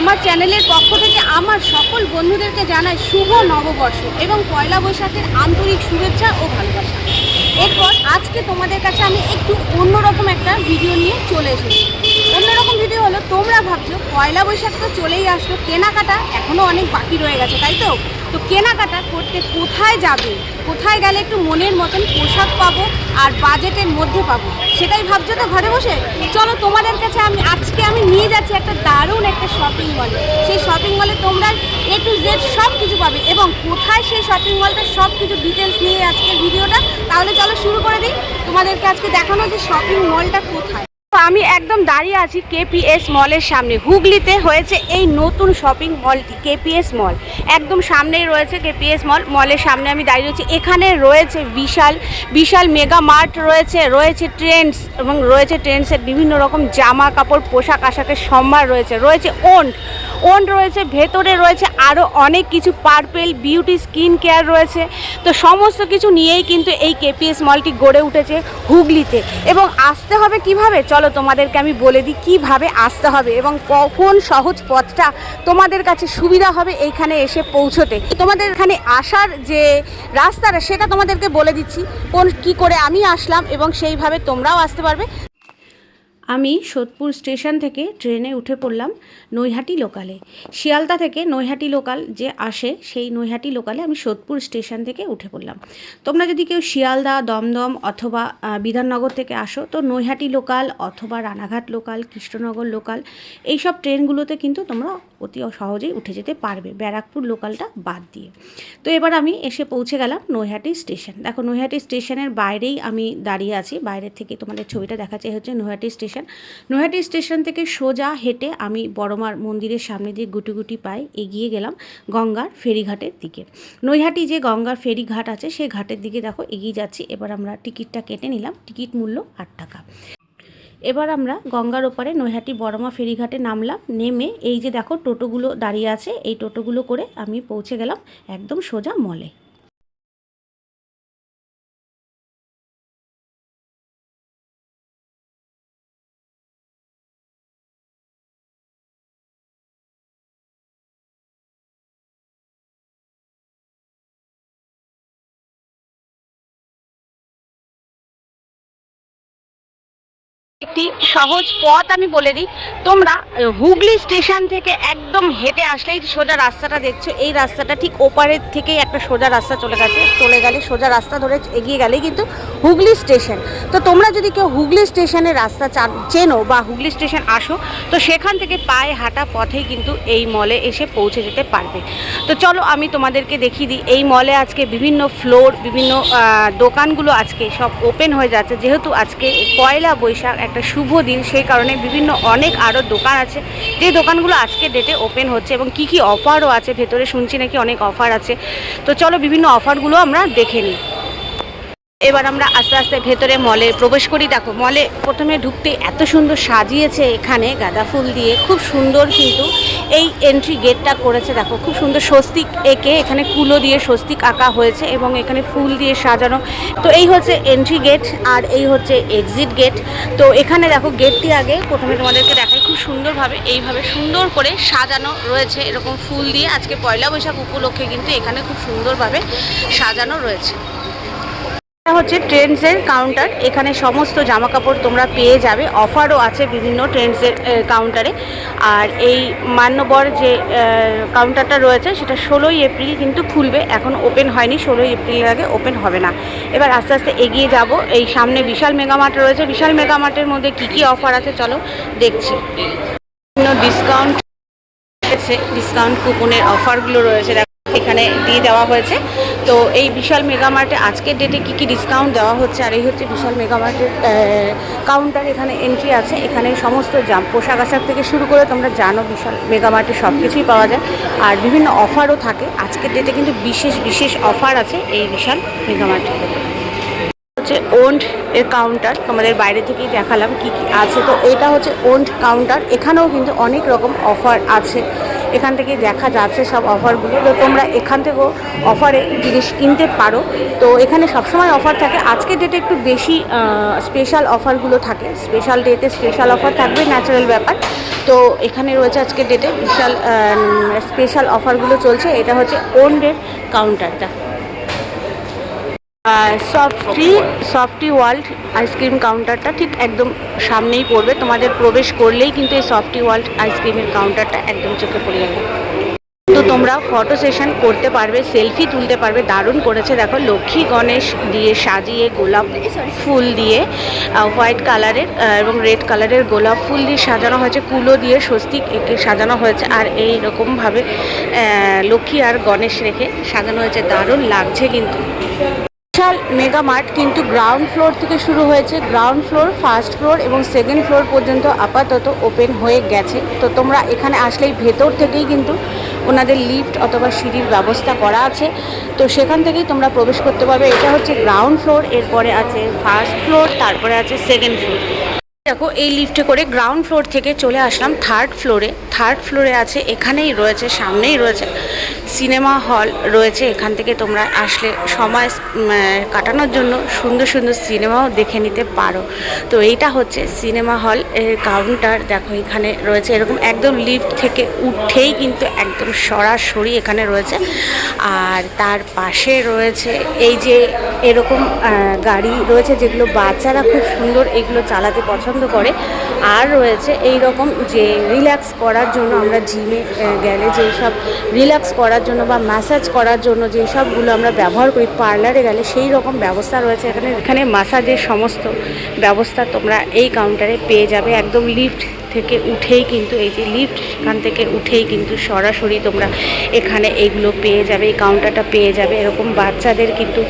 আমার চ্যানেলের পক্ষ থেকে আমার সকল বন্ধুদেরকে জানাই শুভ নববর্ষ এবং পয়লা বৈশাখের আন্তরিক শুভেচ্ছা ও ভালোবাসা। এরপর আজকে তোমাদের কাছে আমি একটু অন্যরকম একটা ভিডিও নিয়ে চলে এসেছি। অন্যরকম ভিডিও হলো, তোমরা ভাবছো পয়লা বৈশাখ তো চলেই আসলো, কেনাকাটা এখনও অনেক বাকি রয়ে গেছে, তাই তো? তো কেনাকাটা করতে কোথায় যাবে, কোথায় গেলে একটু মনের মতন পোশাক পাবো আর বাজেটের মধ্যে পাবো, সেটাই ভাবছো তো ঘরে বসে? চলো তোমাদের কাছে আজকে আমি নিয়ে যাচ্ছি একটা দারুণ একটা শপিং মলে। সেই শপিং মলে তোমরা A to Z সব কিছু পাবে এবং কোথায় সেই শপিং মলটা সব কিছু ডিটেলস নিয়ে আজকের ভিডিওটা। তাহলে চলো শুরু করে দিই, তোমাদেরকে আজকে দেখানো যে শপিং মলটা কোথায়। আমি একদম দাঁড়িয়ে আছি কেপিএস মলের সামনে। হুগলিতে হয়েছে এই নতুন শপিং মলটি, কেপিএস মল। একদম সামনেই রয়েছে কেপিএস মল। মলের সামনে আমি দাঁড়িয়ে রয়েছি। এখানে রয়েছে বিশাল মেগা মার্ট রয়েছে ট্রেন্ডস এবং রয়েছে ট্রেন্ডসের বিভিন্ন রকম জামা কাপড় পোশাক আশাকের সম্ভার রয়েছে ওন্ড রয়েছে, ভেতরে রয়েছে আরও অনেক কিছু, পার্পেল বিউটি স্কিন কেয়ার রয়েছে। তো সমস্ত কিছু নিয়েই কিন্তু এই কেপিএস মলটি গড়ে উঠেছে হুগলিতে। এবং আসতে হবে কিভাবে, চলো তোমাদেরকে আমি বলে দিই কিভাবে আসতে হবে এবং কোন সহজ পথটা তোমাদের কাছে সুবিধা হবে এইখানে এসে পৌঁছতে। তোমাদের এখানে আসার যে রাস্তাটা সেটা তোমাদেরকে বলে দিচ্ছি কি করে আমি আসলাম এবং সেইভাবে তোমরাও আসতে পারবে। আমি সোদপুর স্টেশন থেকে ট্রেনে উঠে পড়লাম নৈহাটি লোকালে। শিয়ালদা থেকে নৈহাটি লোকাল যে আসে, সেই নৈহাটি লোকালে আমি সোদপুর স্টেশন থেকে উঠে পড়লাম। তোমরা যদি কেউ শিয়ালদা, দমদম অথবা বিধাননগর থেকে আসো, তো নৈহাটি লোকাল অথবা রানাঘাট লোকাল, কৃষ্ণনগর লোকাল, এইসব ট্রেনগুলোতে কিন্তু তোমরা অতি সহজেই উঠে যেতে পারবে, ব্যারাকপুর লোকালটা বাদ দিয়ে। তো এবার আমি এসে পৌঁছে গেলাম নৈহাটি স্টেশন। দেখো নৈহাটি স্টেশনের বাইরেই আমি দাঁড়িয়ে আছি। বাইরের থেকে তোমাদের ছবিটা দেখাচ্ছে, হচ্ছে নৈহাটি স্টেশন। নৈহাটি স্টেশন থেকে সোজা হেঁটে আমি বড়মার মন্দিরের সামনে দিয়ে গুটি পায়ে এগিয়ে গেলাম গঙ্গার ফেরিঘাটের দিকে। নৈহাটি যে গঙ্গার ফেরিঘাট আছে সেই ঘাটের দিকে দেখো এগিয়ে যাচ্ছি। এবার আমরা টিকিটটা কেটে নিলাম। টিকিট মূল্য 8 টাকা। এবার আমরা গঙ্গার ওপারে নৈহাটি বড়মা ফেরিঘাটে নামলাম। নেমে এই যে দেখো টোটোগুলো দাঁড়িয়ে আছে, এই টোটোগুলো করে আমি পৌঁছে গেলাম একদম সোজা মলে। একটি সহজ পথ আমি বলে দিই, তোমরা হুগলি স্টেশন থেকে একদম হেঁটে আসলেই সোজা রাস্তাটা দেখছো, এই রাস্তাটা ঠিক ওপারের থেকেই একটা সোজা রাস্তা চলে গেলে সোজা রাস্তা ধরে এগিয়ে গেলেই কিন্তু হুগলি স্টেশন। তো তোমরা যদি কেউ হুগলি স্টেশনের রাস্তা চেনো বা হুগলি স্টেশন আসো, তো সেখান থেকে পায়ে হাঁটা পথেই কিন্তু এই মলে এসে পৌঁছে যেতে পারবে। তো চলো আমি তোমাদেরকে দেখিয়ে দিই। এই মলে আজকে বিভিন্ন ফ্লোর, বিভিন্ন দোকানগুলো আজকে সব ওপেন হয়ে যাচ্ছে, যেহেতু আজকে পয়লা বৈশাখ একটা শুভ দিন, সেই কারণে বিভিন্ন অনেক আরও দোকান আছে, যে দোকানগুলো আজকে ডেটে ওপেন হচ্ছে এবং কি অফারও আছে। ভেতরে শুনছি নাকি অনেক অফার আছে। তো চলো বিভিন্ন অফারগুলো আমরা দেখে নিই। এবার আমরা আস্তে আস্তে ভেতরে মলে প্রবেশ করি। দেখো মলে প্রথমে ঢুকতে এত সুন্দর সাজিয়েছে এখানে গাঁদা ফুল দিয়ে, খুব সুন্দর কিন্তু এই এন্ট্রি গেটটা করেছে। দেখো খুব সুন্দর স্বস্তিক এঁকে এখানে কুলো দিয়ে স্বস্তিক আঁকা হয়েছে এবং এখানে ফুল দিয়ে সাজানো। তো এই হচ্ছে এন্ট্রি গেট আর এই হচ্ছে এক্সিট গেট। তো এখানে দেখো গেটটি আগে প্রথমে তোমাদেরকে দেখাই, খুব সুন্দরভাবে এইভাবে সুন্দর করে সাজানো রয়েছে এরকম ফুল দিয়ে। আজকে পয়লা বৈশাখ উপলক্ষে কিন্তু এখানে খুব সুন্দরভাবে সাজানো রয়েছে। এটা হচ্ছে ট্রেন্ডসের কাউন্টার। এখানে সমস্ত জামা কাপড় তোমরা পেয়ে যাবে, অফারও আছে বিভিন্ন ট্রেন্ডসের কাউন্টারে। আর এই মান্যবর যে কাউন্টারটা রয়েছে সেটা 16ই এপ্রিল কিন্তু খুলবে, এখন ওপেন হয়নি, 16ই এপ্রিলের আগে ওপেন হবে না। এবার আস্তে আস্তে এগিয়ে যাব। এই সামনে বিশাল মেগামার্ট রয়েছে, বিশাল মেগামার্টের মধ্যে কী অফার আছে চলো দেখছি। বিভিন্ন ডিসকাউন্ট কুপনের অফারগুলো রয়েছে এখানে দিয়ে দেওয়া হয়েছে। তো এই বিশাল মেগামার্টে আজকের ডেটে কী ডিসকাউন্ট দেওয়া হচ্ছে, আর এই হচ্ছে বিশাল মেগামার্টের কাউন্টার। এখানে এন্ট্রি আছে, এখানে সমস্ত পোশাক আশাক থেকে শুরু করে তোমরা জানো বিশাল মেগামার্টে সব কিছুই পাওয়া যায় আর বিভিন্ন অফারও থাকে। আজকের ডেটে কিন্তু বিশেষ অফার আছে এই বিশাল মেগামার্টে। হচ্ছে ওন্ড এর কাউন্টার, তোমাদের বাইরে থেকেই দেখালাম কি আছে। তো এটা হচ্ছে ওন্ড কাউন্টার, এখানেও কিন্তু অনেক রকম অফার আছে, এখান থেকে দেখা যাচ্ছে সব অফারগুলো। তো তোমরা এখান থেকেও অফারে জিনিস কিনতে পারো। তো এখানে সবসময় অফার থাকে, আজকের ডেটে একটু বেশি স্পেশাল অফারগুলো থাকে। স্পেশাল ডেতে স্পেশাল অফার থাকবে, ন্যাচারাল ব্যাপার। তো এখানে রয়েছে আজকে ডেটে বিশাল স্পেশাল অফারগুলো চলছে। এটা হচ্ছে ওন্ডের কাউন্টারটা। সফটি ওয়ার্ল্ড আইসক্রিম কাউন্টারটা ঠিক একদম সামনেই পড়বে, তোমাদের প্রবেশ করলেই কিন্তু এই সফটি ওয়ার্ল্ড আইসক্রিমের কাউন্টারটা একদম চোখে পড়ে যাবে। তো তোমরা ফটো সেশন করতে পারবে, সেলফি তুলতে পারবে। দারুণ করেছে দেখো, লক্ষ্মী গণেশ দিয়ে সাজিয়ে, গোলাপ ফুল দিয়ে হোয়াইট কালারের এবং রেড কালারের গোলাপ ফুল দিয়ে সাজানো হয়েছে, কুলো দিয়ে স্বস্তিক এঁকে সাজানো হয়েছে, আর এই রকমভাবে লক্ষ্মী আর গণেশ রেখে সাজানো হয়েছে। দারুণ লাগছে কিন্তু। বিশাল মেগা মার্ট কিন্তু গ্রাউন্ড ফ্লোর থেকে শুরু হয়েছে। গ্রাউন্ড ফ্লোর, ফার্স্ট ফ্লোর এবং সেকেন্ড ফ্লোর পর্যন্ত আপাতত ওপেন হয়ে গেছে। তো তোমরা এখানে আসলেই ভেতর থেকেই কিন্তু ওনাদের লিফট অথবা সিঁড়ির ব্যবস্থা করা আছে, তো সেখান থেকেই তোমরা প্রবেশ করতে পারবে। এটা হচ্ছে গ্রাউন্ড ফ্লোর, এরপরে আছে ফার্স্ট ফ্লোর, তারপরে আছে সেকেন্ড ফ্লোর। দেখো এই লিফটে করে গ্রাউন্ড ফ্লোর থেকে চলে আসলাম থার্ড ফ্লোরে। থার্ড ফ্লোরে আছে, এখানেই রয়েছে, সামনেই রয়েছে সিনেমা হল রয়েছে। এখান থেকে তোমরা আসলে সময় কাটানোর জন্য সুন্দর সুন্দর সিনেমাও দেখে নিতে পারো। তো এইটা হচ্ছে সিনেমা হল এর কাউন্টার। দেখো এখানে রয়েছে এরকম একদম লিফট থেকে উঠেই কিন্তু একদম সরাসরি এখানে রয়েছে। আর তার পাশে রয়েছে এই যে এরকম গাড়ি রয়েছে যেগুলো বাচ্চারা খুব সুন্দর এগুলো চালাতে পছন্দ করে। আর রয়েছে এই রকম যে রিল্যাক্স করার জন্য, আমরা জিমে গেলে যেই সব রিল্যাক্স করার জন্য বা ম্যাসাজ করার জন্য যেই সবগুলো আমরা ব্যবহার করি, পার্লারে গেলে সেই রকম ব্যবস্থা রয়েছে এখানে। এখানে ম্যাসাজের সমস্ত ব্যবস্থা তোমরা এই কাউন্টারে পেয়ে যাবে। একদম লিফট থেকে উঠেই কিন্তু, এই যে লিফট সেখান থেকে উঠেই কিন্তু সরাসরি তোমরা এখানে এইগুলো পেয়ে যাবে, এই কাউন্টারটা পেয়ে যাবে। এরকম বাচ্চাদের কিন্তু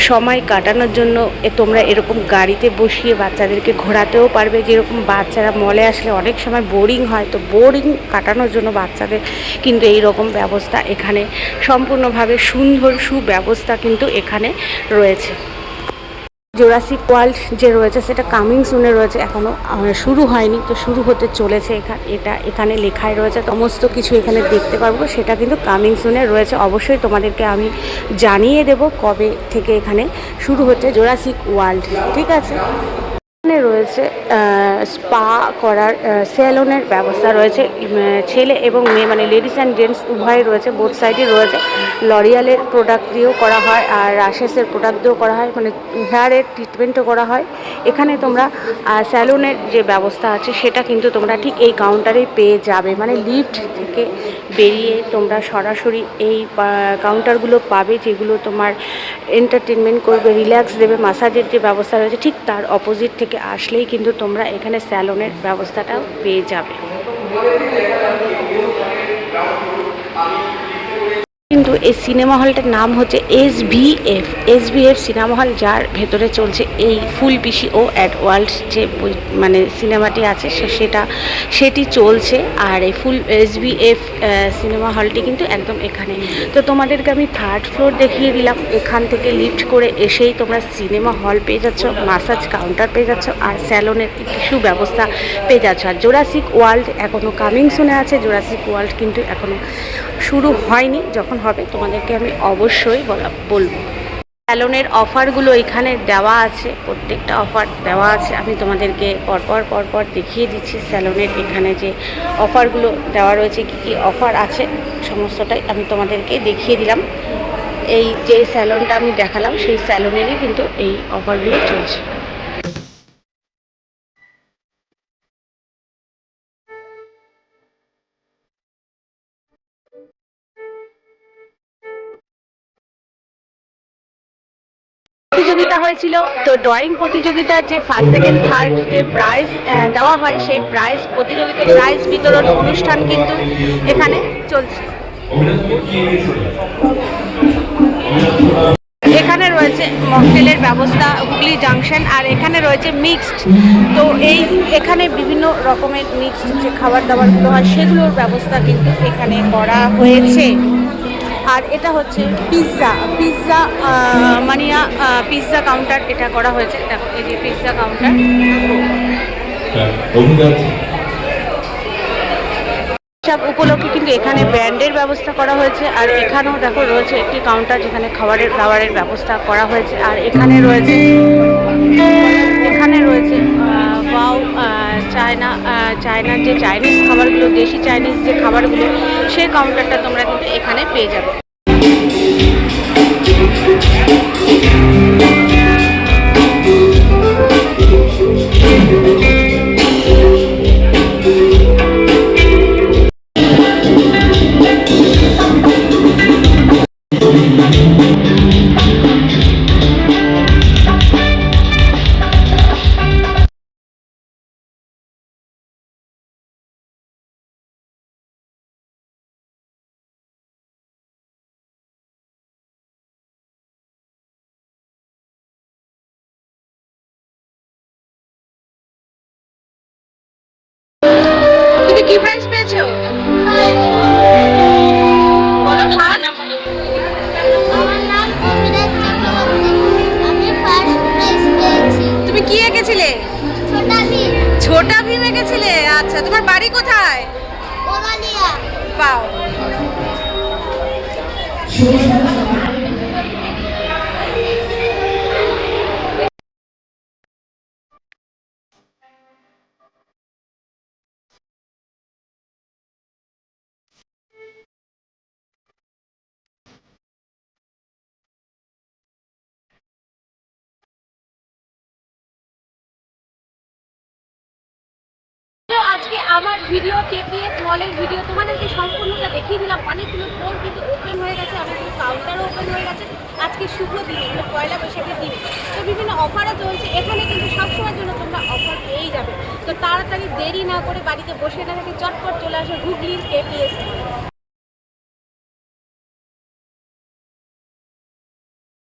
সময় কাটানোর জন্য তোমরা এরকম গাড়িতে বসিয়ে বাচ্চাদেরকে ঘোরাতেও পারবে। যেরকম বাচ্চারা মলে আসলে অনেক সময় বোরিং হয়, তো বোরিং কাটানোর জন্য বাচ্চাদের কিন্তু এই রকম ব্যবস্থা এখানে সম্পূর্ণভাবে সুন্দর সুব্যবস্থা কিন্তু এখানে রয়েছে। জোরাসিক ওয়ার্ল্ড যে রয়েছে সেটা কামিং সুনে রয়েছে, এখনও শুরু হয়নি, তো শুরু হতে চলেছে। এটা এখানে লেখাই রয়েছে, সমস্ত কিছু এখানে দেখতে পারবো, সেটা কিন্তু কামিং সুনে রয়েছে। অবশ্যই তোমাদেরকে আমি জানিয়ে দেব কবে থেকে এখানে শুরু হচ্ছে জোরাসিক ওয়ার্ল্ড, ঠিক আছে। এখানে রয়েছে স্পা করার স্যালনের ব্যবস্থা রয়েছে, ছেলে এবং মেয়ে মানে লেডিস অ্যান্ড জেন্টস উভয় রয়েছে, বোথ সাইডে রয়েছে। লরিয়ালের প্রোডাক্ট দিয়েও করা হয় আর রাশেসের প্রোডাক্ট দিয়েও করা হয়, মানে হেয়ারের ট্রিটমেন্টও করা হয়। এখানে তোমরা স্যালনের যে ব্যবস্থা আছে সেটা কিন্তু তোমরা ঠিক এই কাউন্টারেই পেয়ে যাবে, মানে লিফট থেকে বেরিয়ে তোমরা সরাসরি এই কাউন্টারগুলো পাবে যেগুলো তোমার এন্টারটেনমেন্ট করবে, রিল্যাক্স দেবে। মাসাজের যে ব্যবস্থা রয়েছে ঠিক তার অপোজিট থেকে আসলেই কিন্তু তোমরা এখানে স্যালনের ব্যবস্থাটাও পেয়ে যাবে। কিন্তু এই সিনেমা হলটার নাম হচ্ছে এসভিএফ সিনেমা হল, যার ভেতরে চলছে এই ফুল পিসি ও অ্যাট ওয়ার্ল্ড যে মানে সিনেমাটি আছে সেটি চলছে। আর এই ফুল এসভিএফ সিনেমা হলটি কিন্তু একদম এখানে। তো তোমাদেরকে আমি থার্ড ফ্লোর দেখিয়ে দিলাম, এখান থেকে লিফট করে এসেই তোমরা সিনেমা হল পেয়ে যাচ্ছ, মাসাজ কাউন্টার পেয়ে যাচ্ছ, আর স্যালনের কিছু ব্যবস্থা পেয়ে যাচ্ছ। আর জোরাসিক ওয়ার্ল্ড এখনও কামিং শুনে আছে, জোরাসিক ওয়ার্ল্ড কিন্তু এখনও শুরু হয়নি, যখন হবে তোমাদেরকে আমি অবশ্যই বলবো। স্যালনের অফারগুলো এখানে দেওয়া আছে, প্রত্যেকটা অফার দেওয়া আছে, আমি তোমাদেরকে পরপর দেখিয়ে দিচ্ছি। স্যালনের এখানে যে অফারগুলো দেওয়া রয়েছে, কী কী অফার আছে সমস্তটাই আমি তোমাদেরকে দেখিয়ে দিলাম। এই যে স্যালনটা আমি দেখালাম সেই স্যালনেরই কিন্তু এই অফারগুলো চলছে। প্রতিযোগিতা হয়েছিল, তো ড্রয়িং প্রতিযোগিতার যে ফার্স্ট সেকেন্ড থার্ড যে প্রাইজ দেওয়া হয় সেই প্রাইজ প্রতিযোগিতার প্রাইজ বিতরণ অনুষ্ঠান কিন্তু এখানে চলছে। এখানে রয়েছে মকটেলের ব্যবস্থা, হুগলি জাংশন, আর এখানে রয়েছে মিক্সড। তো এখানে বিভিন্ন রকমের মিক্সড যে খাবার দাবারগুলো হয় সেগুলোর ব্যবস্থা কিন্তু এখানে করা হয়েছে। আর এটা হচ্ছে পিৎজা মানিয়া পিৎজা কাউন্টার এটা করা হয়েছে। দেখো এই যে পিৎজা কাউন্টার, সব উপলক্ষে কিন্তু এখানে ব্যান্ডের ব্যবস্থা করা হয়েছে। আর এখানেও দেখো রয়েছে একটি কাউন্টার যেখানে খাবারের ব্যবস্থা করা হয়েছে। আর এখানে রয়েছে চায়নার যে চাইনিজ খাবারগুলো, দেশি চাইনিজ যে খাবারগুলো, সেই কাউন্টারটা তোমরা কিন্তু এখানে পেয়ে যাবে। তুমি কি প্রাইজ পেয়েছো? বলো। আমার নাম অভিরাজ চক্রবর্তী। আমি ফার্স্ট প্রাইজ পেয়েছি। তুমি কি এঁকেছিলে? ছোটা ভীম। ছোটা ভীম এঁকেছিলে? আচ্ছা, তোমার বাড়ি কোথায়? কোদালিয়া। পাও। তো আজকে আমার ভিডিও, কেপিএস মলের ভিডিও তোমাদেরকে সম্পূর্ণটা দেখিয়ে দিলাম। অনেকগুলো ফ্লোর কিন্তু ওপেন হয়ে গেছে, অনেকগুলো কাউন্টারও ওপেন হয়ে গেছে আজকে শুভ দিনে, মানে পয়লা বৈশাখের দিনে। তো বিভিন্ন অফারও চলছে এখানে, কিন্তু সবসময়ের জন্য তোমরা অফার পেয়েই যাবে। তো তাড়াতাড়ি দেরি না করে বাড়িতে বসে না থেকে চটপট চলে আসো হুগলির কেপিএস মলে।